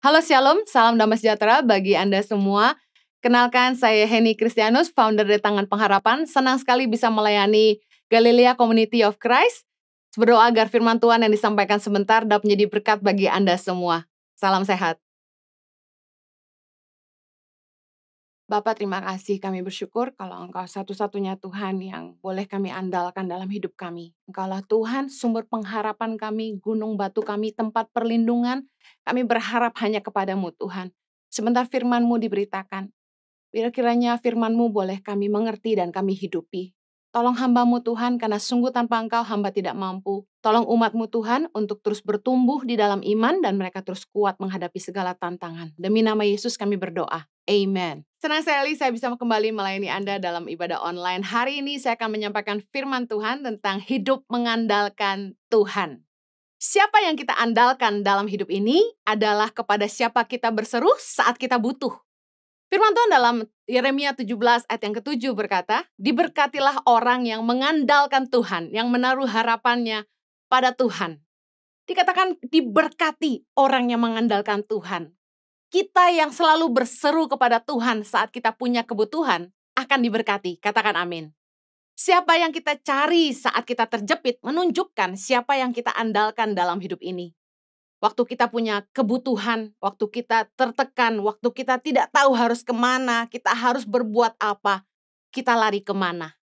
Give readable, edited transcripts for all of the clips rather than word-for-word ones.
Halo Shalom, salam damai sejahtera bagi Anda semua. Kenalkan, saya Henny Kristianus, founder dari Tangan Pengharapan. Senang sekali bisa melayani Galilea Community of Christ. Berdoa agar firman Tuhan yang disampaikan sebentar dapat menjadi berkat bagi Anda semua. Salam sehat. Bapak, terima kasih. Kami bersyukur kalau Engkau satu-satunya Tuhan yang boleh kami andalkan dalam hidup kami. Engkaulah Tuhan, sumber pengharapan kami, gunung batu kami, tempat perlindungan. Kami berharap hanya kepadamu Tuhan. Sebentar firman-Mu diberitakan. Biar kiranya firman-Mu boleh kami mengerti dan kami hidupi. Tolong hamba-Mu Tuhan, karena sungguh tanpa Engkau hamba tidak mampu. Tolong umat-Mu Tuhan untuk terus bertumbuh di dalam iman dan mereka terus kuat menghadapi segala tantangan. Demi nama Yesus kami berdoa. Amen. Senang sekali saya bisa kembali melayani Anda dalam ibadah online. Hari ini saya akan menyampaikan firman Tuhan tentang hidup mengandalkan Tuhan. Siapa yang kita andalkan dalam hidup ini adalah kepada siapa kita berseru saat kita butuh. Firman Tuhan dalam Yeremia 17 ayat yang ke-7 berkata, diberkatilah orang yang mengandalkan Tuhan, yang menaruh harapannya pada Tuhan. Dikatakan diberkati orang yang mengandalkan Tuhan. Kita yang selalu berseru kepada Tuhan saat kita punya kebutuhan akan diberkati. Katakan amin. Siapa yang kita cari saat kita terjepit menunjukkan siapa yang kita andalkan dalam hidup ini. Waktu kita punya kebutuhan, waktu kita tertekan, waktu kita tidak tahu harus kemana, kita harus berbuat apa, kita lari kemana.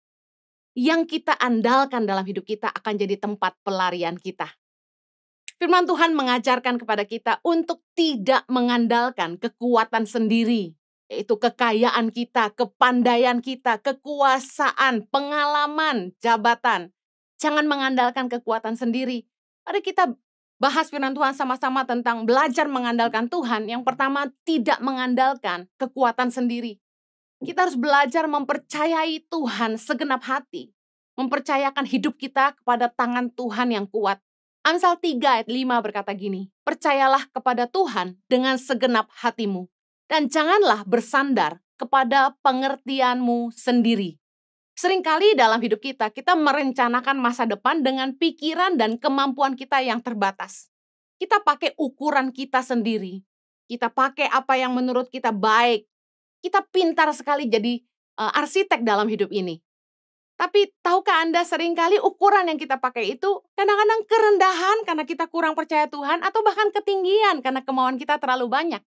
Yang kita andalkan dalam hidup kita akan jadi tempat pelarian kita. Firman Tuhan mengajarkan kepada kita untuk tidak mengandalkan kekuatan sendiri, yaitu kekayaan kita, kepandaian kita, kekuasaan, pengalaman, jabatan. Jangan mengandalkan kekuatan sendiri. Mari kita bahas firman Tuhan sama-sama tentang belajar mengandalkan Tuhan. Yang pertama, tidak mengandalkan kekuatan sendiri. Kita harus belajar mempercayai Tuhan segenap hati. Mempercayakan hidup kita kepada tangan Tuhan yang kuat. Amsal 3 ayat 5 berkata gini, percayalah kepada Tuhan dengan segenap hatimu, dan janganlah bersandar kepada pengertianmu sendiri. Seringkali dalam hidup kita merencanakan masa depan dengan pikiran dan kemampuan kita yang terbatas. Kita pakai ukuran kita sendiri. Kita pakai apa yang menurut kita baik. Kita pintar sekali jadi arsitek dalam hidup ini. Tapi tahukah Anda seringkali ukuran yang kita pakai itu kadang-kadang kerendahan karena kita kurang percaya Tuhan atau bahkan ketinggian karena kemauan kita terlalu banyak.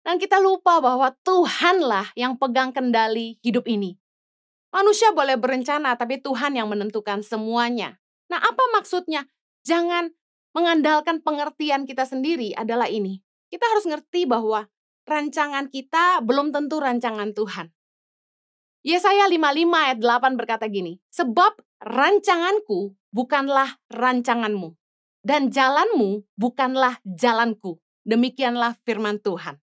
Dan kita lupa bahwa Tuhanlah yang pegang kendali hidup ini. Manusia boleh berencana, tapi Tuhan yang menentukan semuanya. Nah, apa maksudnya? Jangan mengandalkan pengertian kita sendiri adalah ini. Kita harus ngerti bahwa rancangan kita belum tentu rancangan Tuhan. Yesaya 55 ayat 8 berkata gini, sebab rancanganku bukanlah rancanganmu, dan jalanmu bukanlah jalanku. Demikianlah firman Tuhan.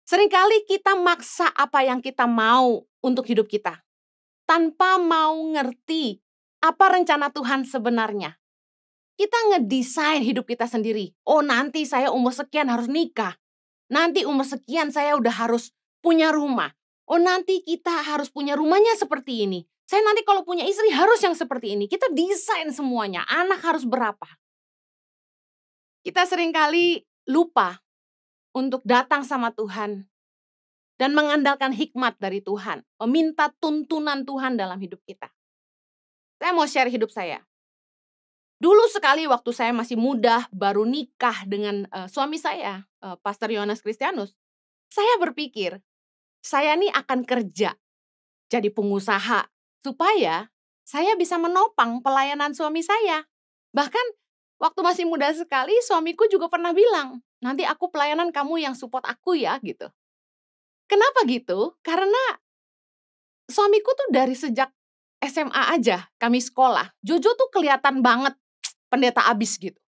Seringkali kita maksa apa yang kita mau untuk hidup kita. Tanpa mau ngerti apa rencana Tuhan sebenarnya. Kita ngedesain hidup kita sendiri. Oh, nanti saya umur sekian harus nikah. Nanti umur sekian saya udah harus punya rumah. Oh, nanti kita harus punya rumahnya seperti ini. Saya nanti kalau punya istri harus yang seperti ini. Kita desain semuanya. Anak harus berapa. Kita seringkali lupa untuk datang sama Tuhan dan mengandalkan hikmat dari Tuhan, meminta tuntunan Tuhan dalam hidup kita. Saya mau share hidup saya. Dulu sekali waktu saya masih muda, baru nikah dengan suami saya, Pastor Yohanes Kristianus, saya berpikir, saya nih akan kerja, jadi pengusaha, supaya saya bisa menopang pelayanan suami saya. Bahkan waktu masih muda sekali, suamiku juga pernah bilang, nanti aku pelayanan kamu yang support aku ya, gitu. Kenapa gitu? Karena suamiku tuh dari sejak SMA aja kami sekolah. Jojo tuh kelihatan banget pendeta abis gitu.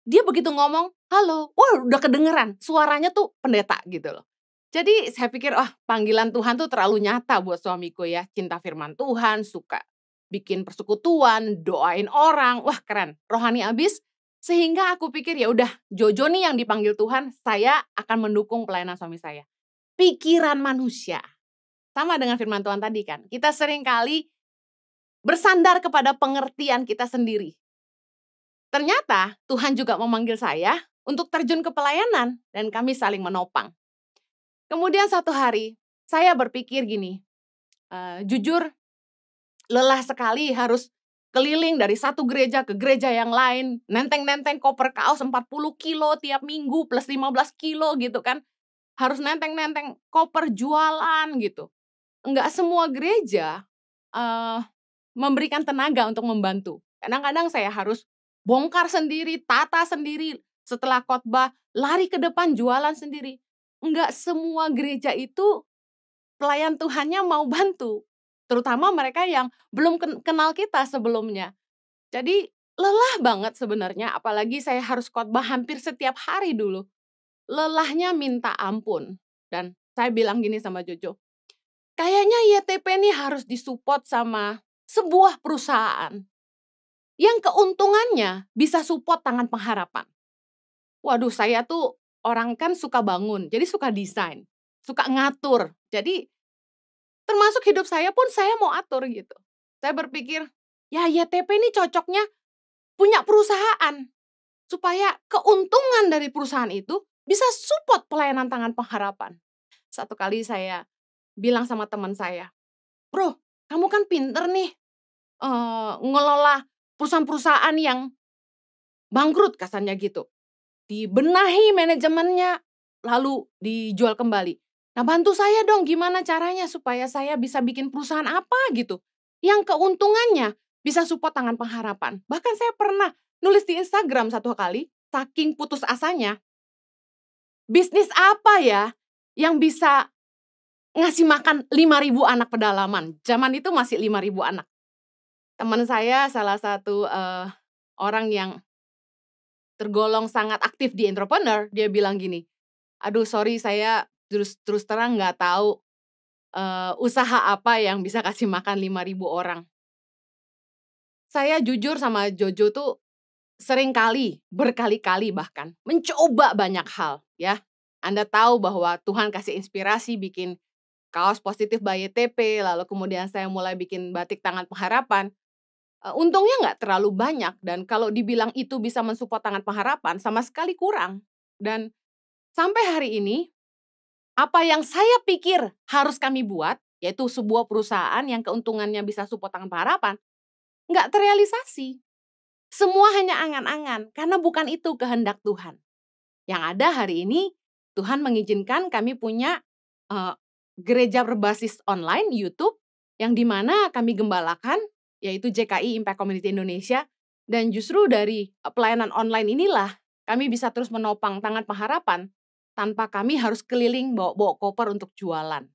Dia begitu ngomong, halo, wah udah kedengeran. Suaranya tuh pendeta gitu loh. Jadi saya pikir, panggilan Tuhan tuh terlalu nyata buat suamiku ya. Cinta firman Tuhan, suka bikin persekutuan, doain orang. Wah keren, rohani abis. Sehingga aku pikir ya udah Jojo nih yang dipanggil Tuhan, saya akan mendukung pelayanan suami saya. Pikiran manusia. Sama dengan firman Tuhan tadi kan. Kita seringkali bersandar kepada pengertian kita sendiri. Ternyata Tuhan juga memanggil saya untuk terjun ke pelayanan dan kami saling menopang. Kemudian satu hari saya berpikir gini, jujur lelah sekali harus keliling dari satu gereja ke gereja yang lain, nenteng-nenteng koper kaos 40 kilo tiap minggu plus 15 kilo gitu kan. Harus nenteng-nenteng koper jualan gitu. Enggak semua gereja memberikan tenaga untuk membantu. Kadang-kadang saya harus bongkar sendiri, tata sendiri, setelah khotbah lari ke depan jualan sendiri. Enggak semua gereja itu pelayan Tuhannya mau bantu. Terutama mereka yang belum kenal kita sebelumnya. Jadi lelah banget sebenarnya, apalagi saya harus khotbah hampir setiap hari dulu. Lelahnya minta ampun. Dan saya bilang gini sama Jojo, kayaknya YTP ini harus disupport sama sebuah perusahaan yang keuntungannya bisa support Tangan Pengharapan. Waduh, saya tuh orang kan suka bangun, jadi suka desain, suka ngatur. Jadi termasuk hidup saya pun saya mau atur gitu. Saya berpikir, ya YTP ini cocoknya punya perusahaan supaya keuntungan dari perusahaan itu bisa support pelayanan Tangan Pengharapan. Satu kali saya bilang sama teman saya, "Bro, kamu kan pinter nih ngelola perusahaan-perusahaan yang bangkrut," kasarnya gitu. Dibenahi manajemennya, lalu dijual kembali. Nah, bantu saya dong gimana caranya supaya saya bisa bikin perusahaan apa gitu, yang keuntungannya bisa support Tangan Pengharapan. Bahkan saya pernah nulis di Instagram satu kali, saking putus asanya, bisnis apa ya yang bisa ngasih makan 5.000 anak pedalaman. Zaman itu masih 5.000 anak. Teman saya salah satu orang yang tergolong sangat aktif di entrepreneur, dia bilang gini, "Aduh sorry saya terus terang nggak tahu usaha apa yang bisa kasih makan 5.000 orang." Saya jujur sama Jojo tuh sering kali, berkali-kali bahkan, mencoba banyak hal ya. Anda tahu bahwa Tuhan kasih inspirasi bikin kaos positif by YTP, lalu kemudian saya mulai bikin batik Tangan Pengharapan. Untungnya nggak terlalu banyak dan kalau dibilang itu bisa mensupport Tangan Pengharapan sama sekali kurang. Dan sampai hari ini, apa yang saya pikir harus kami buat, yaitu sebuah perusahaan yang keuntungannya bisa support Tangan Pengharapan, nggak terrealisasi. Semua hanya angan-angan, karena bukan itu kehendak Tuhan. Yang ada hari ini, Tuhan mengizinkan kami punya gereja berbasis online, YouTube, yang dimana kami gembalakan, yaitu JKI Impact Community Indonesia, dan justru dari pelayanan online inilah, kami bisa terus menopang Tangan Pengharapan, tanpa kami harus keliling bawa-bawa koper untuk jualan.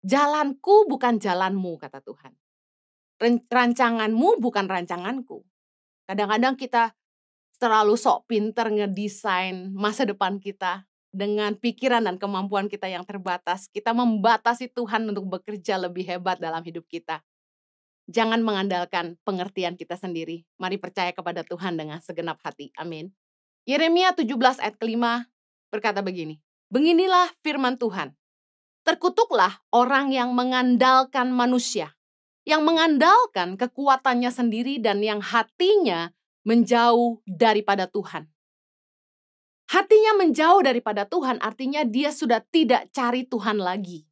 Jalanku bukan jalanmu, kata Tuhan. Rancanganmu bukan rancanganku. Kadang-kadang kita terlalu sok pinter ngedesain masa depan kita dengan pikiran dan kemampuan kita yang terbatas. Kita membatasi Tuhan untuk bekerja lebih hebat dalam hidup kita. Jangan mengandalkan pengertian kita sendiri. Mari percaya kepada Tuhan dengan segenap hati. Amin. Yeremia 17 ayat kelima berkata begini, "Beginilah firman Tuhan. Terkutuklah orang yang mengandalkan manusia, yang mengandalkan kekuatannya sendiri dan yang hatinya menjauh daripada Tuhan." Hatinya menjauh daripada Tuhan artinya dia sudah tidak cari Tuhan lagi.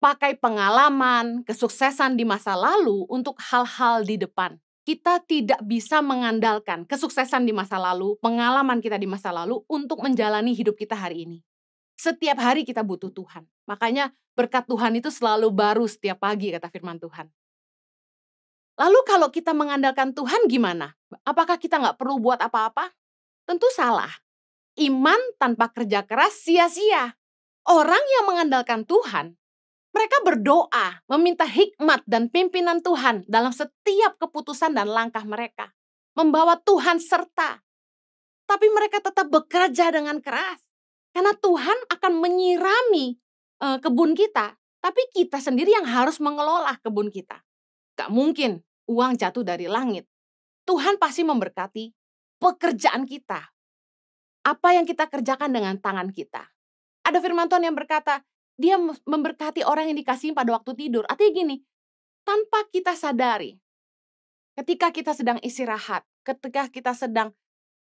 Pakai pengalaman, kesuksesan di masa lalu untuk hal-hal di depan. Kita tidak bisa mengandalkan kesuksesan di masa lalu, pengalaman kita di masa lalu untuk menjalani hidup kita hari ini. Setiap hari kita butuh Tuhan. Makanya berkat Tuhan itu selalu baru setiap pagi, kata firman Tuhan. Lalu kalau kita mengandalkan Tuhan gimana? Apakah kita nggak perlu buat apa-apa? Tentu salah. Iman tanpa kerja keras sia-sia. Orang yang mengandalkan Tuhan, mereka berdoa, meminta hikmat dan pimpinan Tuhan dalam setiap keputusan dan langkah mereka. Membawa Tuhan serta. Tapi mereka tetap bekerja dengan keras. Karena Tuhan akan menyirami kebun kita. Tapi kita sendiri yang harus mengelola kebun kita. Gak mungkin uang jatuh dari langit. Tuhan pasti memberkati pekerjaan kita. Apa yang kita kerjakan dengan tangan kita. Ada firman Tuhan yang berkata, dia memberkati orang yang dikasihi pada waktu tidur. Artinya gini, tanpa kita sadari, ketika kita sedang istirahat, ketika kita sedang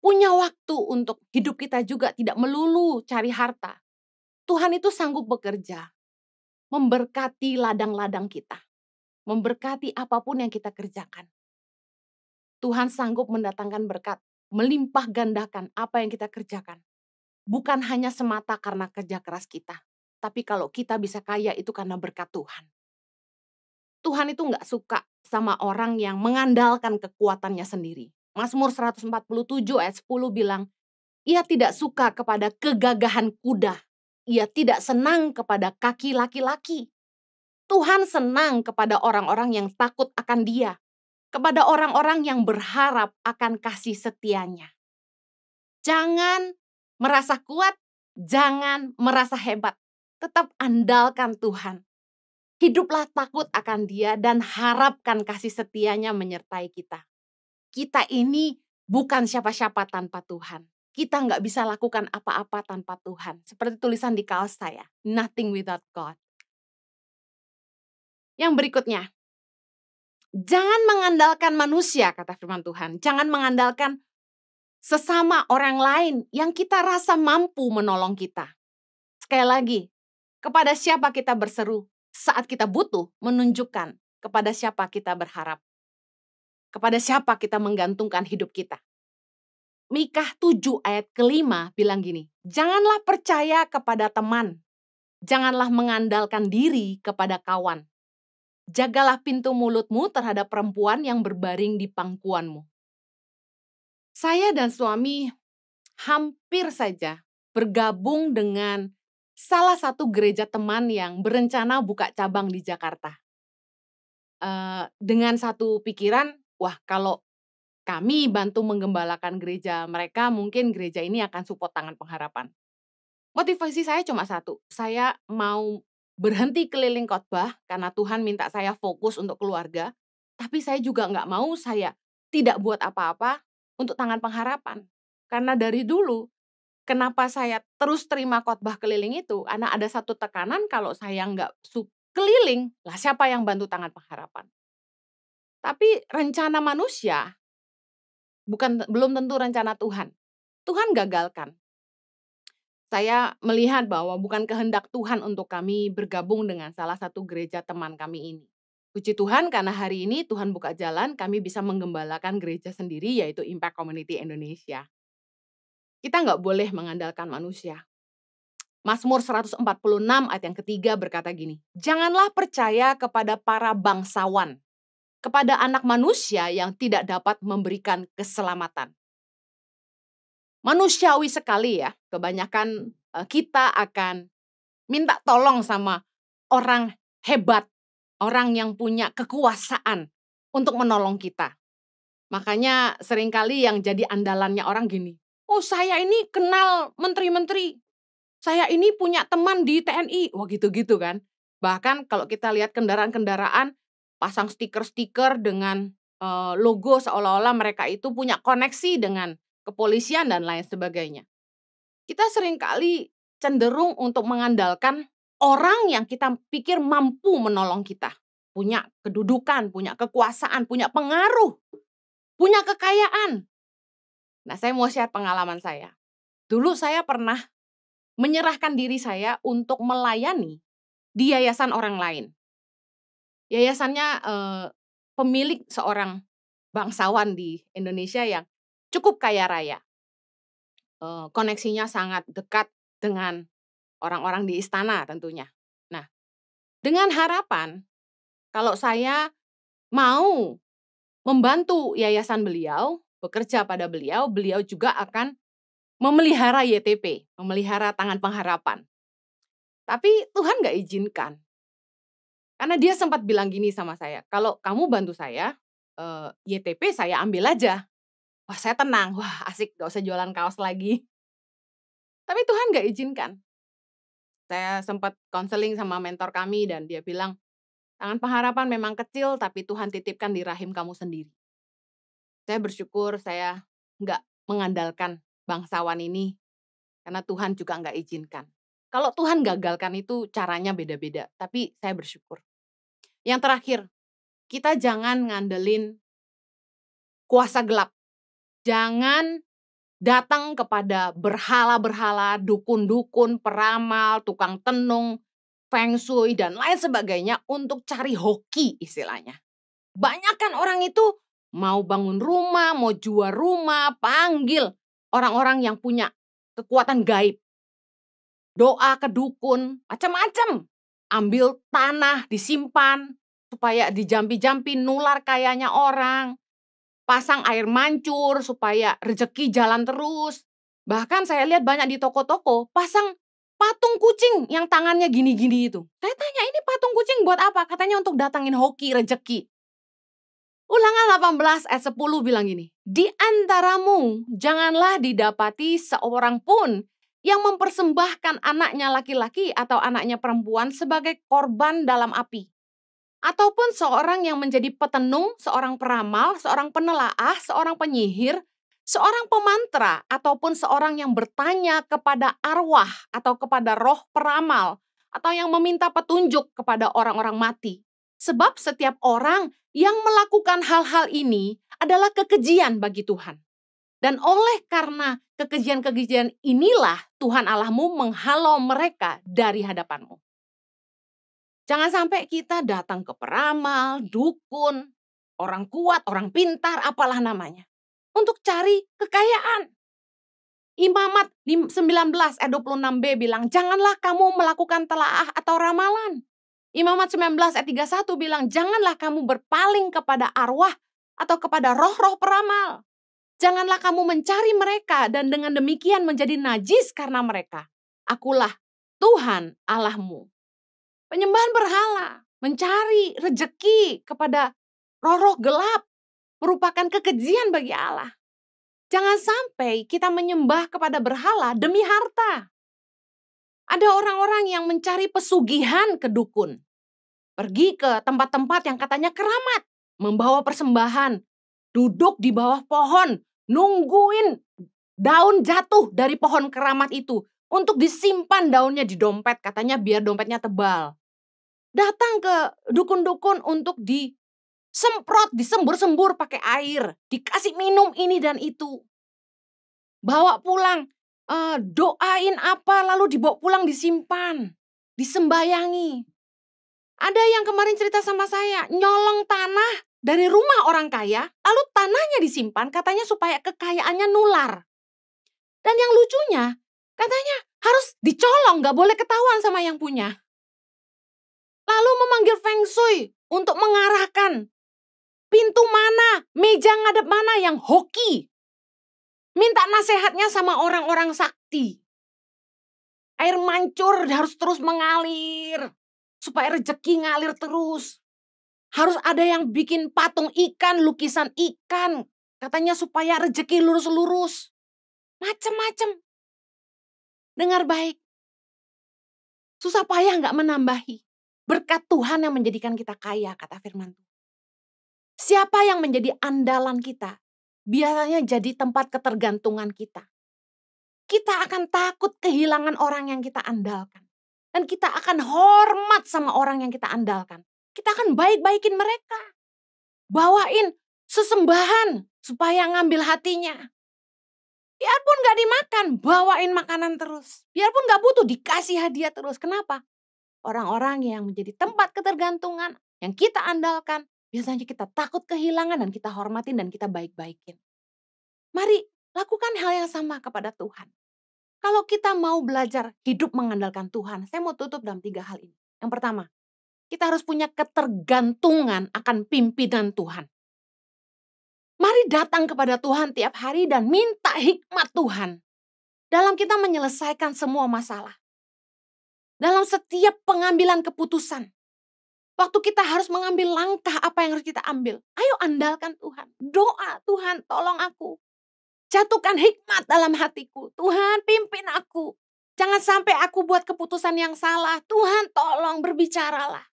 punya waktu untuk hidup kita juga tidak melulu cari harta. Tuhan itu sanggup bekerja, memberkati ladang-ladang kita, memberkati apapun yang kita kerjakan. Tuhan sanggup mendatangkan berkat, melimpah gandakan apa yang kita kerjakan. Bukan hanya semata karena kerja keras kita, tapi kalau kita bisa kaya itu karena berkat Tuhan. Tuhan itu nggak suka sama orang yang mengandalkan kekuatannya sendiri. Mazmur 147 ayat 10 bilang, ia tidak suka kepada kegagahan kuda. Ia tidak senang kepada kaki laki-laki. Tuhan senang kepada orang-orang yang takut akan Dia, kepada orang-orang yang berharap akan kasih setianya. Jangan merasa kuat, jangan merasa hebat. Tetap andalkan Tuhan. Hiduplah takut akan Dia dan harapkan kasih setianya menyertai kita. Kita ini bukan siapa-siapa tanpa Tuhan. Kita nggak bisa lakukan apa-apa tanpa Tuhan. Seperti tulisan di kaos saya, nothing without God. Yang berikutnya, jangan mengandalkan manusia, kata firman Tuhan. Jangan mengandalkan sesama orang lain yang kita rasa mampu menolong kita. Sekali lagi, kepada siapa kita berseru saat kita butuh, menunjukkan kepada siapa kita berharap. Kepada siapa kita menggantungkan hidup kita. Mikah 7 ayat ke-5 bilang gini, janganlah percaya kepada teman, janganlah mengandalkan diri kepada kawan. Jagalah pintu mulutmu terhadap perempuan yang berbaring di pangkuanmu. Saya dan suami hampir saja bergabung dengan salah satu gereja teman yang berencana buka cabang di Jakarta. Dengan satu pikiran, wah kalau kami bantu menggembalakan gereja mereka, mungkin gereja ini akan support Tangan Pengharapan. Motivasi saya cuma satu, saya mau berhenti keliling khotbah karena Tuhan minta saya fokus untuk keluarga, tapi saya juga nggak mau saya tidak buat apa-apa untuk Tangan Pengharapan. Karena dari dulu, kenapa saya terus terima khotbah keliling itu, karena ada satu tekanan kalau saya nggak keliling, lah siapa yang bantu Tangan Pengharapan? Tapi rencana manusia belum tentu rencana Tuhan. Tuhan gagalkan. Saya melihat bahwa bukan kehendak Tuhan untuk kami bergabung dengan salah satu gereja teman kami ini. Puji Tuhan karena hari ini Tuhan buka jalan, kami bisa menggembalakan gereja sendiri yaitu Impact Community Indonesia. Kita nggak boleh mengandalkan manusia. Mazmur 146 ayat yang ketiga berkata gini, janganlah percaya kepada para bangsawan, kepada anak manusia yang tidak dapat memberikan keselamatan. Manusiawi sekali ya, kebanyakan kita akan minta tolong sama orang hebat, orang yang punya kekuasaan untuk menolong kita. Makanya seringkali yang jadi andalannya orang gini, oh saya ini kenal menteri-menteri, saya ini punya teman di TNI, wah gitu-gitu kan. Bahkan kalau kita lihat kendaraan-kendaraan, pasang stiker-stiker dengan logo seolah-olah mereka itu punya koneksi dengan kepolisian dan lain sebagainya. Kita seringkali cenderung untuk mengandalkan orang yang kita pikir mampu menolong kita. Punya kedudukan, punya kekuasaan, punya pengaruh, punya kekayaan. Nah, saya mau share pengalaman saya. Dulu saya pernah menyerahkan diri saya untuk melayani di yayasan orang lain. Yayasannya pemilik seorang bangsawan di Indonesia yang cukup kaya raya. Koneksinya sangat dekat dengan orang-orang di istana tentunya. Nah, dengan harapan kalau saya mau membantu yayasan beliau, bekerja pada beliau, beliau juga akan memelihara YTP, memelihara Tangan Pengharapan. Tapi Tuhan gak izinkan. Karena dia sempat bilang gini sama saya, kalau kamu bantu saya, YTP saya ambil aja. Wah saya tenang, wah asik gak usah jualan kaos lagi. Tapi Tuhan gak izinkan. Saya sempat konseling sama mentor kami dan dia bilang, Tangan Pengharapan memang kecil tapi Tuhan titipkan di rahim kamu sendiri. Saya bersyukur saya nggak mengandalkan bangsawan ini karena Tuhan juga nggak izinkan. Kalau Tuhan gagalkan itu caranya beda-beda, tapi saya bersyukur. Yang terakhir, kita jangan ngandelin kuasa gelap. Jangan datang kepada berhala-berhala, dukun-dukun, peramal, tukang tenung, feng shui, dan lain sebagainya untuk cari hoki istilahnya. Banyak kan orang itu mau bangun rumah, mau jual rumah, panggil orang-orang yang punya kekuatan gaib. Doa ke dukun, macam-macam. Ambil tanah, disimpan, supaya dijampi-jampi nular kayanya orang. Pasang air mancur supaya rezeki jalan terus. Bahkan saya lihat banyak di toko-toko pasang patung kucing yang tangannya gini-gini itu. Saya tanya, ini patung kucing buat apa? Katanya untuk datangin hoki, rezeki. Ulangan 18 ayat 10 bilang gini, di antaramu janganlah didapati seorang pun yang mempersembahkan anaknya laki-laki atau anaknya perempuan sebagai korban dalam api. Ataupun seorang yang menjadi petenung, seorang peramal, seorang penelaah, seorang penyihir, seorang pemantra, ataupun seorang yang bertanya kepada arwah atau kepada roh peramal, atau yang meminta petunjuk kepada orang-orang mati. Sebab setiap orang yang melakukan hal-hal ini adalah kekejian bagi Tuhan. Dan oleh karena kekejian-kekejian inilah Tuhan Allahmu menghalau mereka dari hadapanmu. Jangan sampai kita datang ke peramal, dukun, orang kuat, orang pintar, apalah namanya, untuk cari kekayaan. Imamat 19 ayat 26b bilang, janganlah kamu melakukan telaah atau ramalan. Imamat 19 ayat 31 bilang, janganlah kamu berpaling kepada arwah atau kepada roh-roh peramal. Janganlah kamu mencari mereka dan dengan demikian menjadi najis karena mereka. Akulah Tuhan Allahmu. Penyembahan berhala, mencari rejeki kepada roh-roh gelap, merupakan kekejian bagi Allah. Jangan sampai kita menyembah kepada berhala demi harta. Ada orang-orang yang mencari pesugihan ke dukun. Pergi ke tempat-tempat yang katanya keramat, membawa persembahan, duduk di bawah pohon, nungguin daun jatuh dari pohon keramat itu untuk disimpan daunnya di dompet, katanya biar dompetnya tebal. Datang ke dukun-dukun untuk disemprot, disembur-sembur pakai air, dikasih minum ini dan itu. Bawa pulang, doain apa lalu dibawa pulang disimpan, disembayangi. Ada yang kemarin cerita sama saya, nyolong tanah dari rumah orang kaya, lalu tanahnya disimpan katanya supaya kekayaannya nular. Dan yang lucunya, katanya harus dicolong, gak boleh ketahuan sama yang punya. Lalu memanggil feng shui untuk mengarahkan pintu mana, meja ngadep mana yang hoki. Minta nasihatnya sama orang-orang sakti. Air mancur harus terus mengalir, supaya rezeki ngalir terus. Harus ada yang bikin patung ikan, lukisan ikan, katanya supaya rezeki lurus-lurus. Macem-macem. Dengar baik. Susah payah gak menambahi. Berkat Tuhan yang menjadikan kita kaya, kata firman Tuhan. Siapa yang menjadi andalan kita, biasanya jadi tempat ketergantungan kita. Kita akan takut kehilangan orang yang kita andalkan. Dan kita akan hormat sama orang yang kita andalkan. Kita akan baik-baikin mereka. Bawain sesembahan supaya ngambil hatinya. Biarpun gak dimakan, bawain makanan terus. Biarpun gak butuh, dikasih hadiah terus. Kenapa? Orang-orang yang menjadi tempat ketergantungan, yang kita andalkan, biasanya kita takut kehilangan dan kita hormatin dan kita baik-baikin. Mari lakukan hal yang sama kepada Tuhan. Kalau kita mau belajar hidup mengandalkan Tuhan, saya mau tutup dalam 3 hal ini. Yang pertama, kita harus punya ketergantungan akan pimpinan Tuhan. Mari datang kepada Tuhan tiap hari dan minta hikmat Tuhan dalam kita menyelesaikan semua masalah. Dalam setiap pengambilan keputusan. Waktu kita harus mengambil langkah apa yang harus kita ambil. Ayo andalkan Tuhan. Doa, Tuhan tolong aku. Jatuhkan hikmat dalam hatiku. Tuhan pimpin aku. Jangan sampai aku buat keputusan yang salah. Tuhan tolong berbicaralah.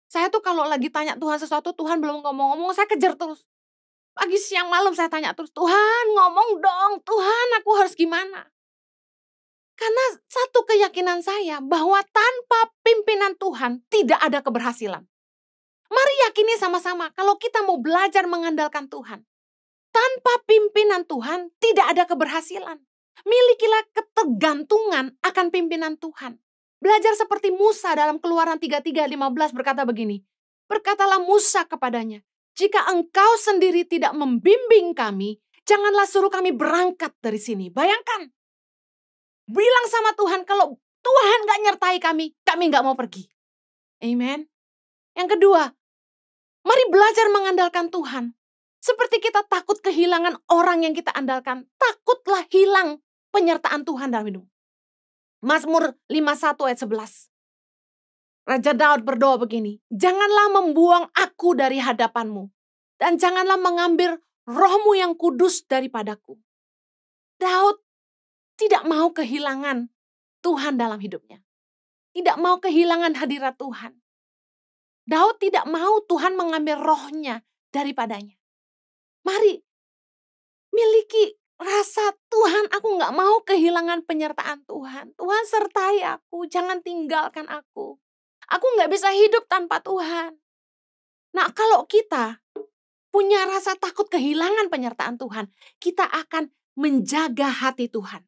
Saya tuh kalau lagi tanya Tuhan sesuatu, Tuhan belum ngomong-ngomong, saya kejar terus. Pagi, siang, malam saya tanya terus. Tuhan ngomong dong. Tuhan aku harus gimana? Karena satu keyakinan saya bahwa tanpa pimpinan Tuhan tidak ada keberhasilan. Mari yakini sama-sama kalau kita mau belajar mengandalkan Tuhan. Tanpa pimpinan Tuhan tidak ada keberhasilan. Milikilah ketergantungan akan pimpinan Tuhan. Belajar seperti Musa dalam Keluaran 33:15 berkata begini. Berkatalah Musa kepadanya, jika engkau sendiri tidak membimbing kami, janganlah suruh kami berangkat dari sini. Bayangkan, bilang sama Tuhan, kalau Tuhan gak nyertai kami gak mau pergi. Amen. Yang kedua, mari belajar mengandalkan Tuhan. Seperti kita takut kehilangan orang yang kita andalkan, takutlah hilang penyertaan Tuhan dalam hidup. Mazmur 51 ayat 11. Raja Daud berdoa begini, janganlah membuang aku dari hadapanmu, dan janganlah mengambil rohmu yang kudus daripadaku. Daud tidak mau kehilangan Tuhan dalam hidupnya. Tidak mau kehilangan hadirat Tuhan. Daud tidak mau Tuhan mengambil rohnya daripadanya. Mari miliki rasa Tuhan, aku gak mau kehilangan penyertaan Tuhan. Tuhan sertai aku, jangan tinggalkan aku. Aku gak bisa hidup tanpa Tuhan. Nah, kalau kita punya rasa takut kehilangan penyertaan Tuhan, kita akan menjaga hati Tuhan.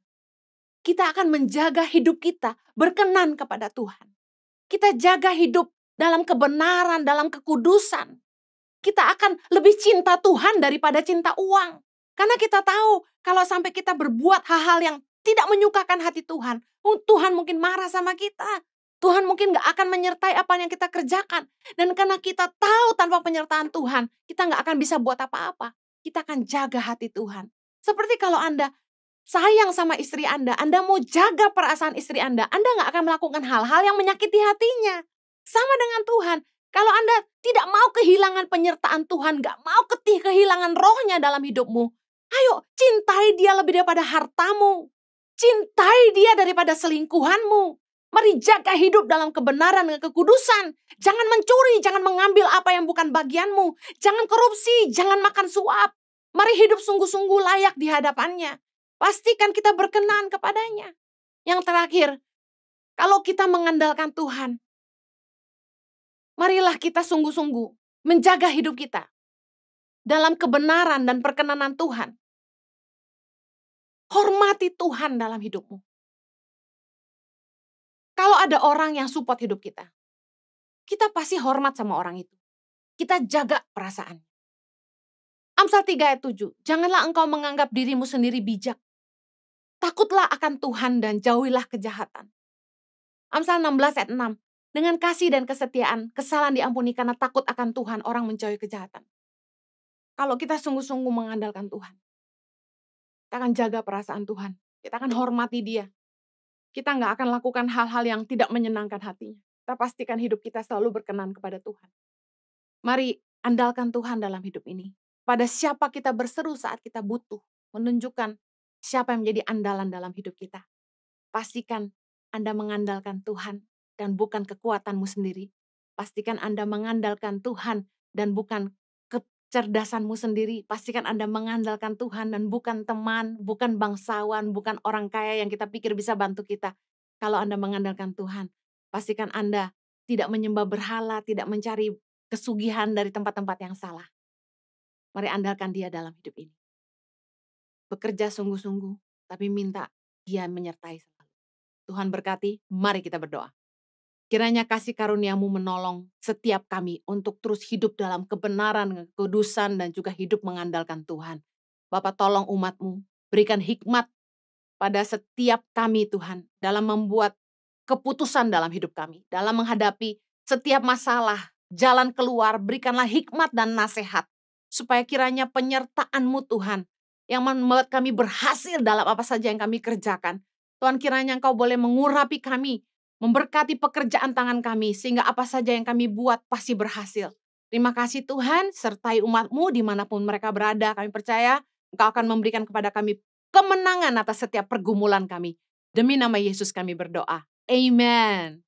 Kita akan menjaga hidup kita berkenan kepada Tuhan. Kita jaga hidup dalam kebenaran, dalam kekudusan. Kita akan lebih cinta Tuhan daripada cinta uang. Karena kita tahu kalau sampai kita berbuat hal-hal yang tidak menyukakan hati Tuhan, Tuhan mungkin marah sama kita. Tuhan mungkin gak akan menyertai apa yang kita kerjakan. Dan karena kita tahu tanpa penyertaan Tuhan, kita gak akan bisa buat apa-apa. Kita akan jaga hati Tuhan. Seperti kalau Anda sayang sama istri Anda mau jaga perasaan istri Anda gak akan melakukan hal-hal yang menyakiti hatinya. Sama dengan Tuhan. Kalau Anda tidak mau kehilangan penyertaan Tuhan, gak mau kehilangan rohnya dalam hidupmu, ayo cintai dia lebih daripada hartamu. Cintai dia daripada selingkuhanmu. Mari jaga hidup dalam kebenaran dan kekudusan. Jangan mencuri, jangan mengambil apa yang bukan bagianmu. Jangan korupsi, jangan makan suap. Mari hidup sungguh-sungguh layak di hadapannya. Pastikan kita berkenan kepadanya. Yang terakhir, kalau kita mengandalkan Tuhan, marilah kita sungguh-sungguh menjaga hidup kita dalam kebenaran dan perkenanan Tuhan. Hormati Tuhan dalam hidupmu. Kalau ada orang yang support hidup kita pasti hormat sama orang itu. Kita jaga perasaan. Amsal 3 ayat 7. Janganlah engkau menganggap dirimu sendiri bijak. Takutlah akan Tuhan dan jauhilah kejahatan. Amsal 16 ayat 6. Dengan kasih dan kesetiaan, kesalahan diampuni karena takut akan Tuhan, orang menjauhi kejahatan. Kalau kita sungguh-sungguh mengandalkan Tuhan, kita akan jaga perasaan Tuhan. Kita akan hormati dia. Kita nggak akan lakukan hal-hal yang tidak menyenangkan hatinya. Kita pastikan hidup kita selalu berkenan kepada Tuhan. Mari andalkan Tuhan dalam hidup ini. Pada siapa kita berseru saat kita butuh. Menunjukkan siapa yang menjadi andalan dalam hidup kita. Pastikan Anda mengandalkan Tuhan dan bukan kekuatanmu sendiri. Pastikan Anda mengandalkan Tuhan dan bukan kecerdasanmu sendiri. Pastikan Anda mengandalkan Tuhan dan bukan teman, bukan bangsawan, bukan orang kaya yang kita pikir bisa bantu kita. Kalau Anda mengandalkan Tuhan, pastikan Anda tidak menyembah berhala, tidak mencari kesugihan dari tempat-tempat yang salah. Mari andalkan dia dalam hidup ini. Bekerja sungguh-sungguh, tapi minta dia menyertai selalu. Tuhan berkati, mari kita berdoa. Kiranya kasih karuniamu menolong setiap kami untuk terus hidup dalam kebenaran, kekudusan, dan juga hidup mengandalkan Tuhan. Bapa, tolong umatmu, berikan hikmat pada setiap kami Tuhan, dalam membuat keputusan dalam hidup kami, dalam menghadapi setiap masalah, jalan keluar, berikanlah hikmat dan nasihat, supaya kiranya penyertaan-Mu Tuhan, yang membuat kami berhasil dalam apa saja yang kami kerjakan. Tuhan, kiranya Engkau boleh mengurapi kami, memberkati pekerjaan tangan kami, sehingga apa saja yang kami buat pasti berhasil. Terima kasih Tuhan, sertai umat-Mu dimanapun mereka berada. Kami percaya Engkau akan memberikan kepada kami kemenangan atas setiap pergumulan kami. Demi nama Yesus kami berdoa. Amen.